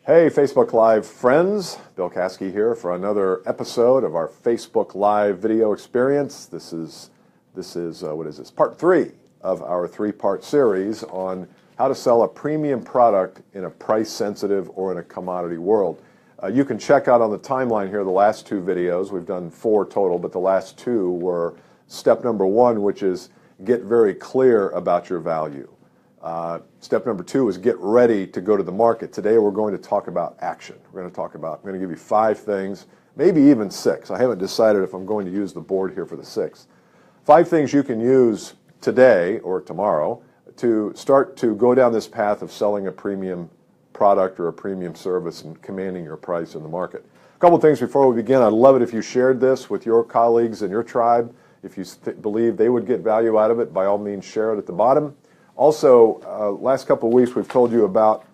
Hey, Facebook Live friends. Bill Caskey here for another episode of our Facebook Live video experience. This is what is this? Part 3 of our 3-part series on how to sell a premium product in a price-sensitive or in a commodity world. You can check out on the timeline here the last 2 videos. We've done 4 total, but the last 2 were step number 1, which is get very clear about your value. Step number 2 is get ready to go to the market. Today we're going to talk about action. I'm going to give you 5 things, maybe even 6. I haven't decided if I'm going to use the board here for the 6th. 5 things you can use today or tomorrow to start to go down this path of selling a premium product or a premium service and commanding your price in the market. A couple things before we begin. I'd love it if you shared this with your colleagues in your tribe. If you believe they would get value out of it, by all means share it at the bottom. Also, last couple of weeks we've told you about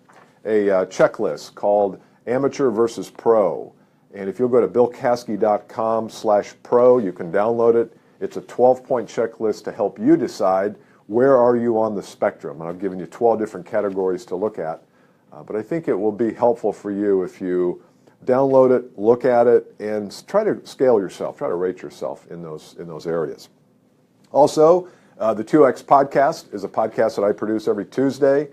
a checklist called Amateur versus Pro. And if you'll go to billcaskey.com/pro, you can download it. It's a 12-point checklist to help you decide where are you on the spectrum. And I've given you 12 different categories to look at. But I think it will be helpful for you if you download it, look at it, and try to scale yourself, try to rate yourself in those areas. Also, the 2X podcast is a podcast that I produce every Tuesday.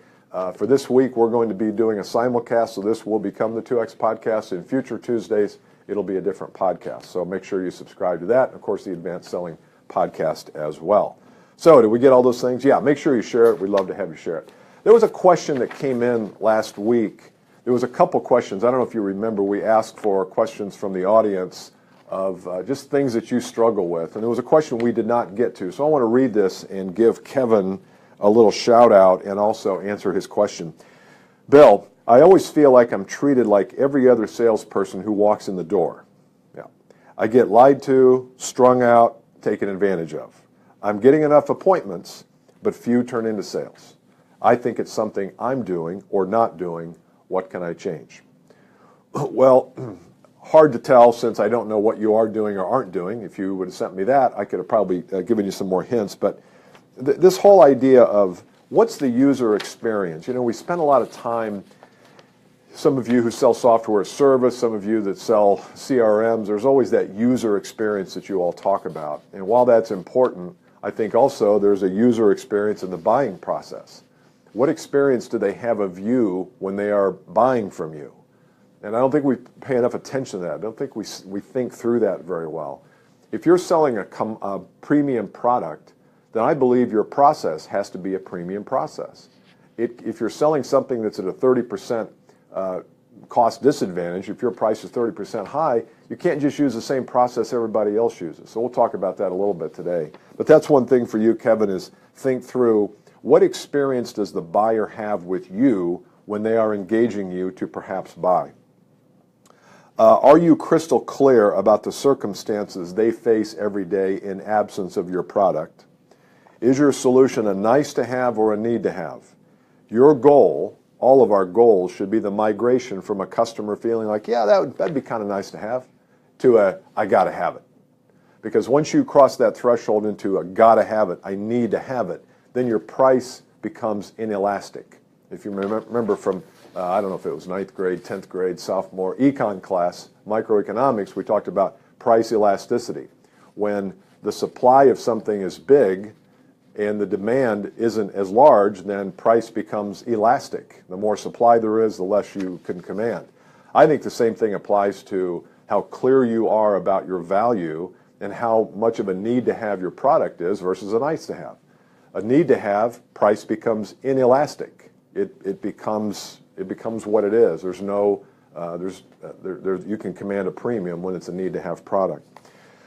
For this week, we're going to be doing a simulcast, so this will become the 2X podcast. In future Tuesdays, it'll be a different podcast. So make sure you subscribe to that, and of course, the Advanced Selling podcast as well. So did we get all those things? Yeah, make sure you share it. We'd love to have you share it. There was a question that came in last week. There was a couple questions. I don't know if you remember, we asked for questions from the audience of just things that you struggle with. And there was a question we did not get to. So I want to read this and give Kevin a little shout out and also answer his question. Bill, I always feel like I'm treated like every other salesperson who walks in the door. Yeah. I get lied to, strung out, taken advantage of. I'm getting enough appointments, but few turn into sales. I think it's something I'm doing or not doing. What can I change? Well, hard to tell since I don't know what you are doing or aren't doing. If you would have sent me that, I could have probably given you some more hints. But this whole idea of what's the user experience? You know, we spend a lot of time, some of you who sell software as service, some of you that sell CRMs, there's always that user experience that you all talk about. And while that's important, I think also there's a user experience in the buying process. What experience do they have of you when they are buying from you? And I don't think we pay enough attention to that. I don't think we think through that very well. If you're selling a premium product, then I believe your process has to be a premium process. If you're selling something that's at a 30% cost disadvantage, if your price is 30% high, you can't just use the same process everybody else uses. So we'll talk about that a little bit today. But that's one thing for you, Kevin, is think through what experience does the buyer have with you when they are engaging you to perhaps buy. Are you crystal clear about the circumstances they face every day in absence of your product? Is your solution a nice to have or a need to have? Your goal, all of our goals, should be the migration from a customer feeling like, yeah, that'd be kind of nice to have, to a, I gotta have it. Because once you cross that threshold into a gotta have it, I need to have it, then your price becomes inelastic. If you remember from I don't know if it was 9th grade, 10th grade, sophomore econ class, microeconomics, we talked about price elasticity. When the supply of something is big and the demand isn't as large, then price becomes elastic. The more supply there is, the less you can command. I think the same thing applies to how clear you are about your value and how much of a need to have your product is versus a nice to have. A need to have, price becomes inelastic. It becomes what it is. There's no, you can command a premium when it's a need to have product.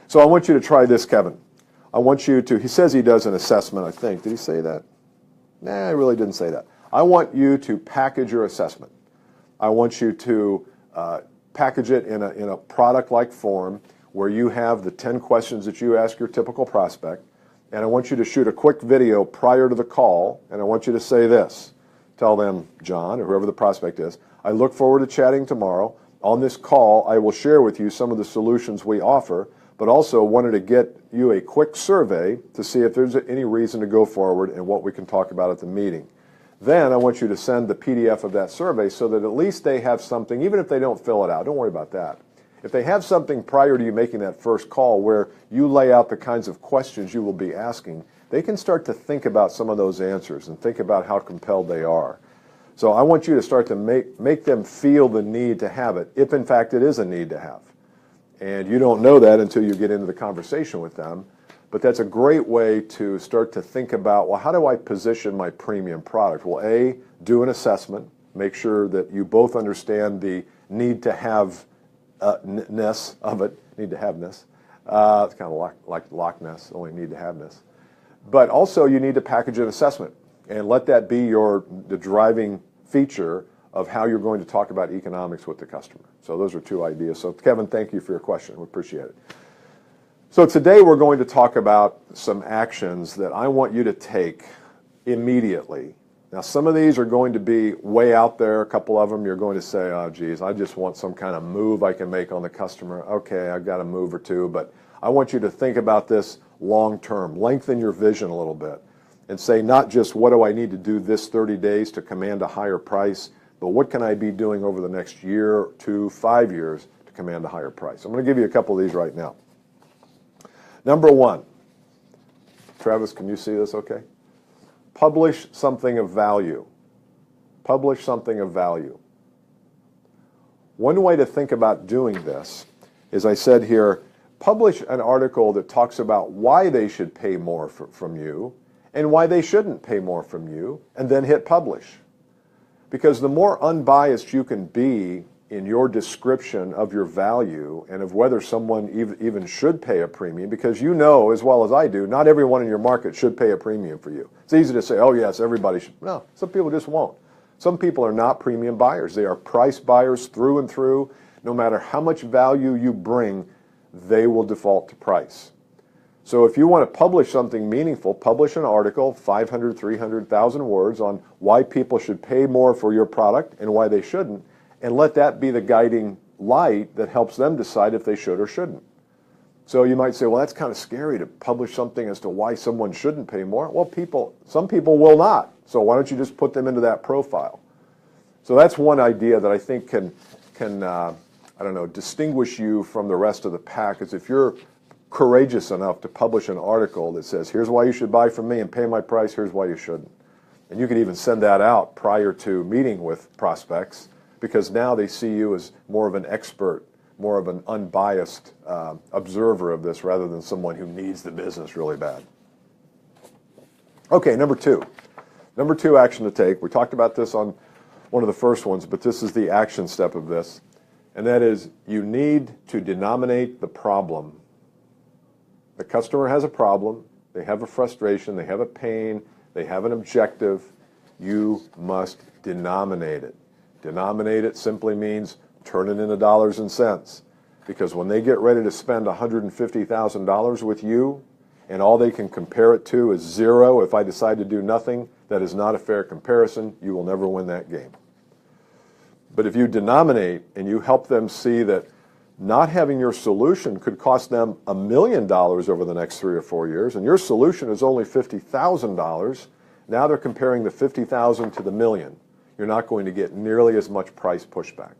So I want you to try this, Kevin. I want you to, he says he does an assessment, I think. Did he say that? Nah, he really didn't say that. I want you to package your assessment. I want you to package it in a product-like form where you have the 10 questions that you ask your typical prospect, and I want you to shoot a quick video prior to the call, and I want you to say this. Tell them, John, or whoever the prospect is, I look forward to chatting tomorrow. On this call, I will share with you some of the solutions we offer, but also wanted to get you a quick survey to see if there's any reason to go forward and what we can talk about at the meeting. Then I want you to send the PDF of that survey so that at least they have something, even if they don't fill it out, don't worry about that. If they have something prior to you making that first call where you lay out the kinds of questions you will be asking, they can start to think about some of those answers and think about how compelled they are. So I want you to start to make them feel the need to have it, if in fact it is a need to have. And you don't know that until you get into the conversation with them. But that's a great way to start to think about, well, how do I position my premium product? Well, A, do an assessment. Make sure that you both understand the need to have ness of it, need to have-ness. It's kind of like Loch Ness, only need to have-ness. But also you need to package an assessment and let that be the driving feature of how you're going to talk about economics with the customer. So those are two ideas. So Kevin, thank you for your question. We appreciate it. So today we're going to talk about some actions that I want you to take immediately. Now some of these are going to be way out there. A couple of them you're going to say, oh geez, I just want some kind of move I can make on the customer. Okay, I've got a move or two, but I want you to think about this long term. Lengthen your vision a little bit and say not just what do I need to do this 30 days to command a higher price, but what can I be doing over the next year, 2, 5 years to command a higher price? I'm going to give you a couple of these right now. Number one, Travis, can you see this okay? Publish something of value. Publish something of value. One way to think about doing this is, I said here, publish an article that talks about why they should pay more from you and why they shouldn't pay more from you, and then hit publish. Because the more unbiased you can be in your description of your value and of whether someone even should pay a premium, because you know as well as I do, not everyone in your market should pay a premium for you. It's easy to say, oh yes, everybody should. No, some people just won't. Some people are not premium buyers. They are price buyers through and through. No matter how much value you bring, they will default to price. So if you want to publish something meaningful, publish an article, 500, 300,000 words on why people should pay more for your product and why they shouldn't, and let that be the guiding light that helps them decide if they should or shouldn't. So you might say, well, that's kind of scary to publish something as to why someone shouldn't pay more. Well, some people will not. So why don't you just put them into that profile? So that's one idea that I think can I don't know, distinguish you from the rest of the pack, is if you're courageous enough to publish an article that says, here's why you should buy from me and pay my price, here's why you shouldn't. And you can even send that out prior to meeting with prospects, because now they see you as more of an expert, more of an unbiased observer of this rather than someone who needs the business really bad. Okay, number two. Number two action to take. We talked about this on one of the first ones, but this is the action step of this. And that is, you need to denominate the problem. The customer has a problem, they have a frustration, they have a pain, they have an objective. You must denominate it. Denominate it simply means turn it into dollars and cents. Because when they get ready to spend $150,000 with you, and all they can compare it to is zero, if I decide to do nothing, that is not a fair comparison. You will never win that game. But if you denominate and you help them see that not having your solution could cost them $1 million over the next 3 or 4 years, and your solution is only $50,000, now they're comparing the $50,000 to the million. You're not going to get nearly as much price pushback.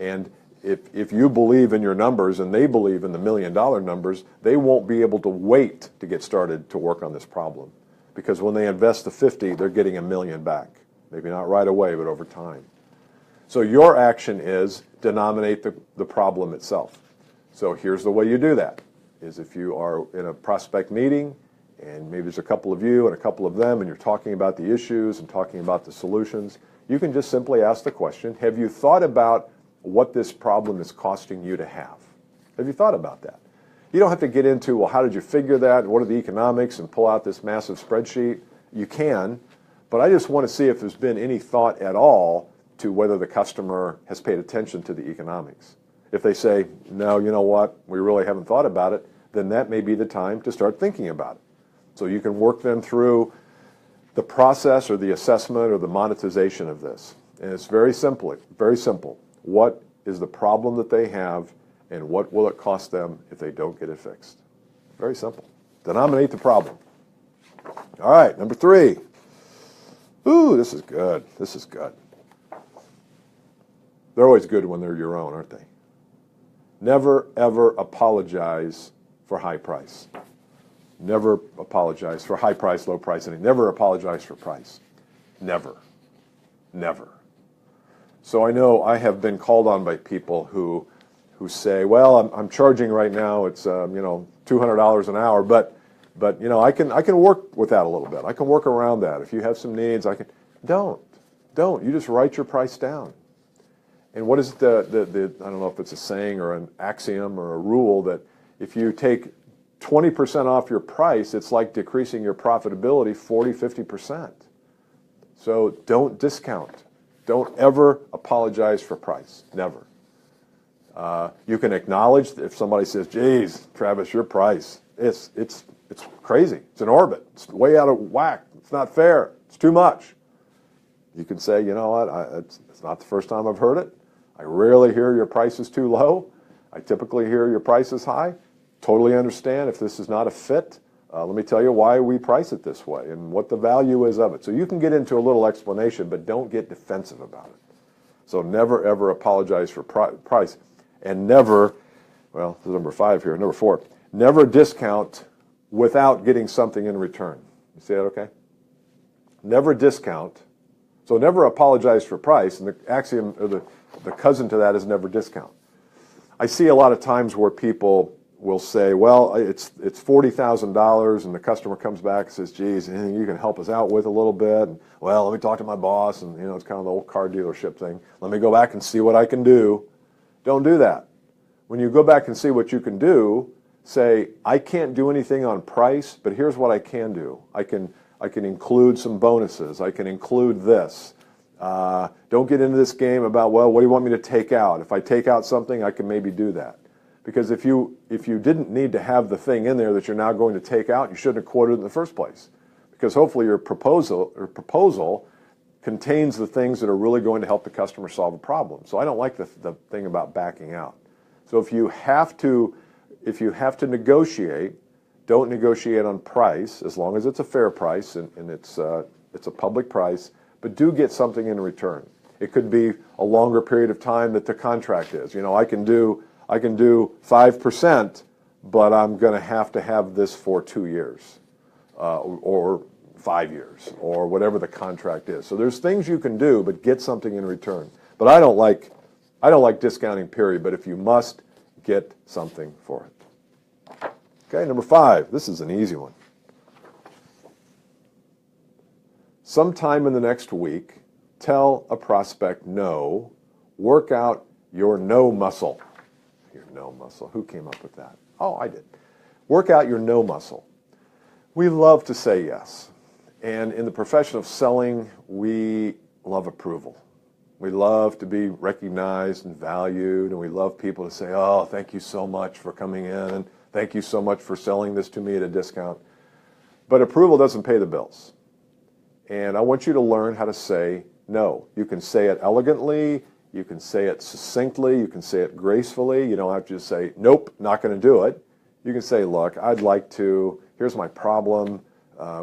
And if you believe in your numbers and they believe in the $1 million numbers, they won't be able to wait to get started to work on this problem. Because when they invest the 50, they're getting $1 million back. Maybe not right away, but over time. So your action is denominate the problem itself. So here's the way you do that, is if you are in a prospect meeting and maybe there's a couple of you and a couple of them and you're talking about the issues and talking about the solutions, you can just simply ask the question, have you thought about what this problem is costing you to have? Have you thought about that? You don't have to get into, well, how did you figure that? And what are the economics? And pull out this massive spreadsheet. You can, but I just want to see if there's been any thought at all to whether the customer has paid attention to the economics. If they say, no, you know what, we really haven't thought about it, then that may be the time to start thinking about it. So you can work them through the process or the assessment or the monetization of this. And it's very simple. What is the problem that they have, and what will it cost them if they don't get it fixed? Very simple. Denominate the problem. All right, number three. Ooh, this is good. This is good. They're always good when they're your own, aren't they? Never, ever apologize for high price. Never apologize for high price, low price, and never apologize for price. Never. Never. So I know I have been called on by people who say, well, I'm charging right now, it's $200 an hour, but I can work with that a little bit. I can work around that. If you have some needs, I can. Don't. You just write your price down. And what is I don't know if it's a saying or an axiom or a rule that if you take 20% off your price, it's like decreasing your profitability 40, 50%. So don't discount. Don't ever apologize for price. Never. You can acknowledge if somebody says, geez, Travis, your price, it's crazy. It's in orbit. It's way out of whack. It's not fair. It's too much. You can say, you know what, it's not the first time I've heard it. I rarely hear your price is too low. I typically hear your price is high. Totally understand if this is not a fit. Let me tell you why we price it this way and what the value is of it. So you can get into a little explanation, but don't get defensive about it. So never, ever apologize for price. And never, well, this is number 5 here, number 4, never discount without getting something in return. You see that okay? Never discount. So never apologize for price, and the axiom, or the cousin to that is never discount. I see a lot of times where people will say, well, it's $40,000, and the customer comes back and says, geez, anything you can help us out with a little bit? And, well, let me talk to my boss, and it's kind of the old car dealership thing. Let me go back and see what I can do. Don't do that. When you go back and see what you can do, say, I can't do anything on price, but here's what I can do. I can include some bonuses. I can include this. Don't get into this game about, well, what do you want me to take out? If I take out something, I can maybe do that. Because if you didn't need to have the thing in there that you're now going to take out, you shouldn't have quoted it in the first place. Because hopefully your proposal contains the things that are really going to help the customer solve a problem. So I don't like the thing about backing out. So if you have to negotiate, don't negotiate on price as long as it's a fair price and it's a public price, but do get something in return. It could be a longer period of time that the contract is. I can do 5%, but I'm going to have this for 2 years or 5 years or whatever the contract is. So there's things you can do, but get something in return. But I don't like discounting, period, but if you must, get something for it. Okay, number 5. This is an easy one. Sometime in the next week, tell a prospect no. Work out your no muscle. Your no muscle. Who came up with that? Oh, I did. Work out your no muscle. We love to say yes. And in the profession of selling, we love approval. We love to be recognized and valued, and we love people to say, oh, thank you so much for coming in, and thank you so much for selling this to me at a discount. But approval doesn't pay the bills. And I want you to learn how to say no. You can say it elegantly, you can say it succinctly, you can say it gracefully. You don't have to just say, nope, not going to do it. You can say, look, I'd like to, here's my problem.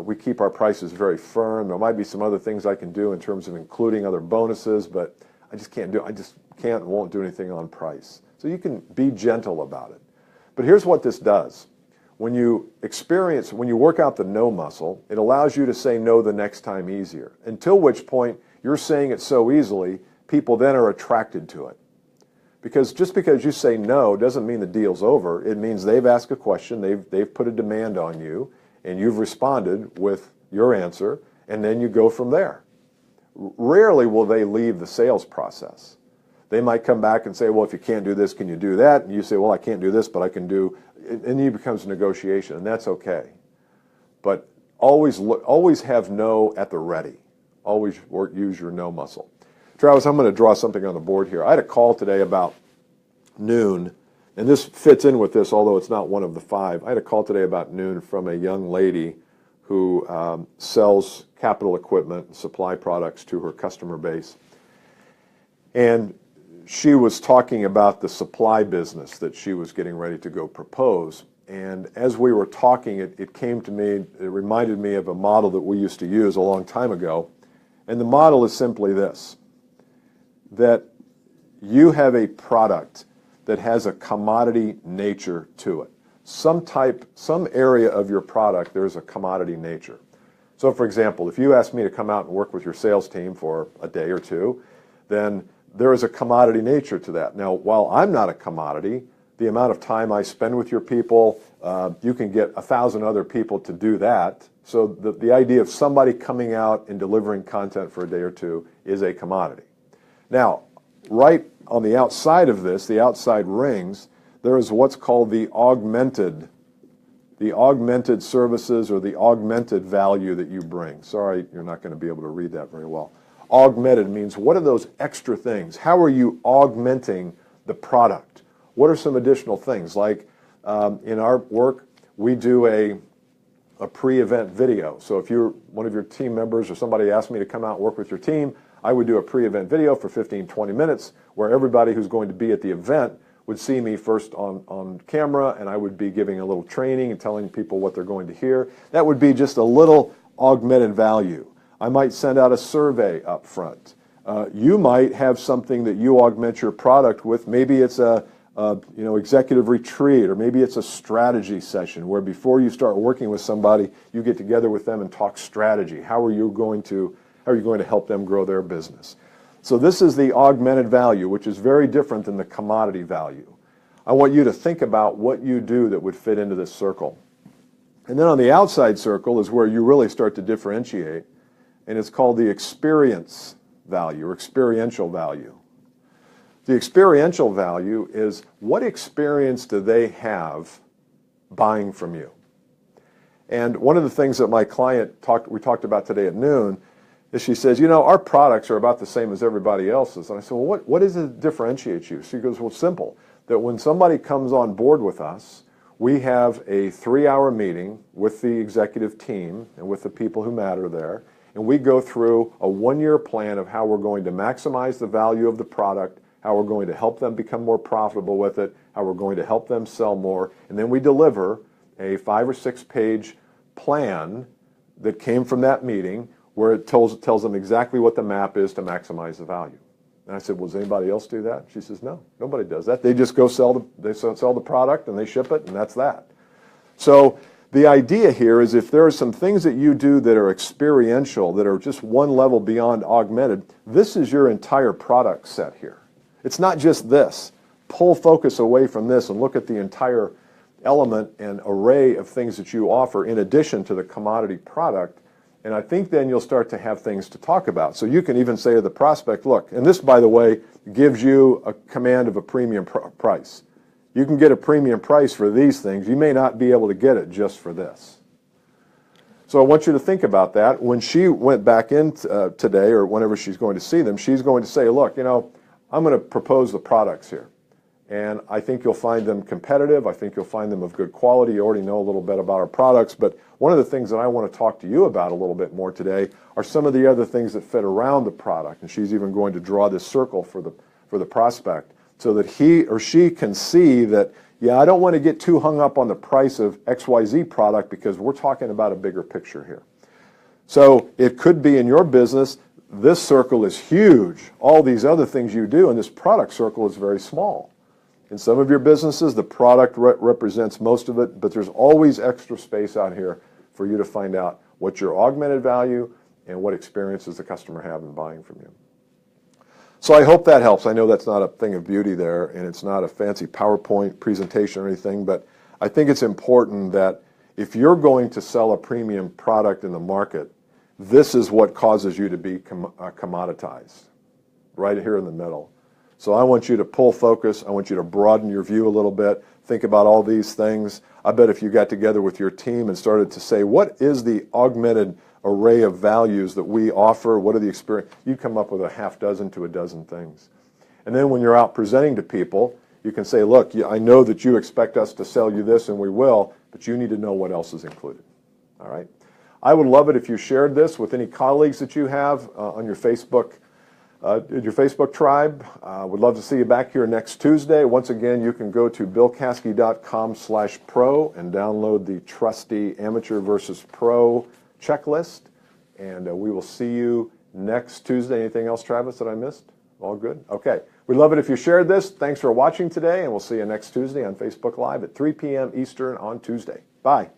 We keep our prices very firm. There might be some other things I can do in terms of including other bonuses, but I just can't and won't do anything on price. So you can be gentle about it. But here's what this does. When you work out the no muscle, it allows you to say no the next time easier, until which point you're saying it so easily, people then are attracted to it. Because just because you say no doesn't mean the deal's over. It means they've asked a question, they've put a demand on you, and you've responded with your answer, and then you go from there. Rarely will they leave the sales process. They might come back and say, well, if you can't do this, can you do that? And you say, well, I can't do this, but I can do, and then it becomes a negotiation, and that's okay. But always have no at the ready. Always use your no muscle. Travis, I'm going to draw something on the board here. I had a call today about noon, and this fits in with this, although it's not one of the 5. I had a call today about noon from a young lady who sells capital equipment and supply products to her customer base. And she was talking about the supply business that she was getting ready to go propose. And as we were talking, it came to me, it reminded me of a model that we used to use a long time ago. And the model is simply this, that you have a product that has a commodity nature to it. Some area of your product, there's a commodity nature. So for example, if you ask me to come out and work with your sales team for a day or two, then there is a commodity nature to that. Now, while I'm not a commodity, the amount of time I spend with your people, you can get 1,000 other people to do that. So the idea of somebody coming out and delivering content for a day or two is a commodity. Now, right on the outside of this, the outside rings, there is what's called the augmented services or the augmented value that you bring. Sorry, you're not going to be able to read that very well. Augmented means what are those extra things? How are you augmenting the product? What are some additional things? Like in our work, we do a pre-event video. So if you're one of your team members or somebody asked me to come out and work with your team, I would do a pre-event video for 15, 20 minutes where everybody who's going to be at the event would see me first on camera, and I would be giving a little training and telling people what they're going to hear. That would be just a little augmented value. I might send out a survey up front. You might have something that you augment your product with. Maybe it's a executive retreat, or maybe it's a strategy session where before you start working with somebody, you get together with them and talk strategy. How are you going to help them grow their business? So this is the augmented value, which is very different than the commodity value. I want you to think about what you do that would fit into this circle. And then on the outside circle is where you really start to differentiate, and it's called the experience value or experiential value. The experiential value is what experience do they have buying from you? And one of the things that my client we talked about today at noon is she says, our products are about the same as everybody else's. And I said, well, what is it that differentiates you? She goes, well, it's simple, that when somebody comes on board with us, we have a 3-hour meeting with the executive team and with the people who matter there, and we go through a 1-year plan of how we're going to maximize the value of the product, how we're going to help them become more profitable with it, how we're going to help them sell more, and then we deliver a 5 or 6 page plan that came from that meeting where it tells them exactly what the map is to maximize the value. And I said, well, does anybody else do that? She says, no, nobody does that. They just go sell the product and they ship it, and that's that. So the idea here is if there are some things that you do that are experiential, that are just one level beyond augmented, this is your entire product set here. It's not just this. Pull focus away from this and look at the entire element and array of things that you offer in addition to the commodity product. And I think then you'll start to have things to talk about. So you can even say to the prospect, look, and this, by the way, gives you a command of a premium price. You can get a premium price for these things. You may not be able to get it just for this. So I want you to think about that. When she went back in today, or whenever she's going to see them, she's going to say, look, I'm going to propose the products here. And I think you'll find them competitive. I think you'll find them of good quality. You already know a little bit about our products. But one of the things that I want to talk to you about a little bit more today are some of the other things that fit around the product. And she's even going to draw this circle for the prospect so that he or she can see that, yeah, I don't want to get too hung up on the price of XYZ product because we're talking about a bigger picture here. So it could be in your business, this circle is huge. All these other things you do, and this product circle is very small. In some of your businesses, the product represents most of it, but there's always extra space out here for you to find out what your augmented value and what experiences the customer have in buying from you. So I hope that helps. I know that's not a thing of beauty there, and it's not a fancy PowerPoint presentation or anything, but I think it's important that if you're going to sell a premium product in the market, this is what causes you to be commoditized, right here in the middle. So I want you to pull focus. I want you to broaden your view a little bit. Think about all these things. I bet if you got together with your team and started to say, what is the augmented array of values that we offer? What are the experience? You'd come up with a half dozen to a dozen things. And then when you're out presenting to people, you can say, look, I know that you expect us to sell you this, and we will, but you need to know what else is included. All right? I would love it if you shared this with any colleagues that you have on your Facebook tribe. Would love to see you back here next Tuesday. Once again, you can go to billcaskey.com/pro and download the trusty amateur versus pro checklist. And we will see you next Tuesday. Anything else, Travis, that I missed? All good? Okay. We'd love it if you shared this. Thanks for watching today, and we'll see you next Tuesday on Facebook Live at 3 p.m. Eastern on Tuesday. Bye.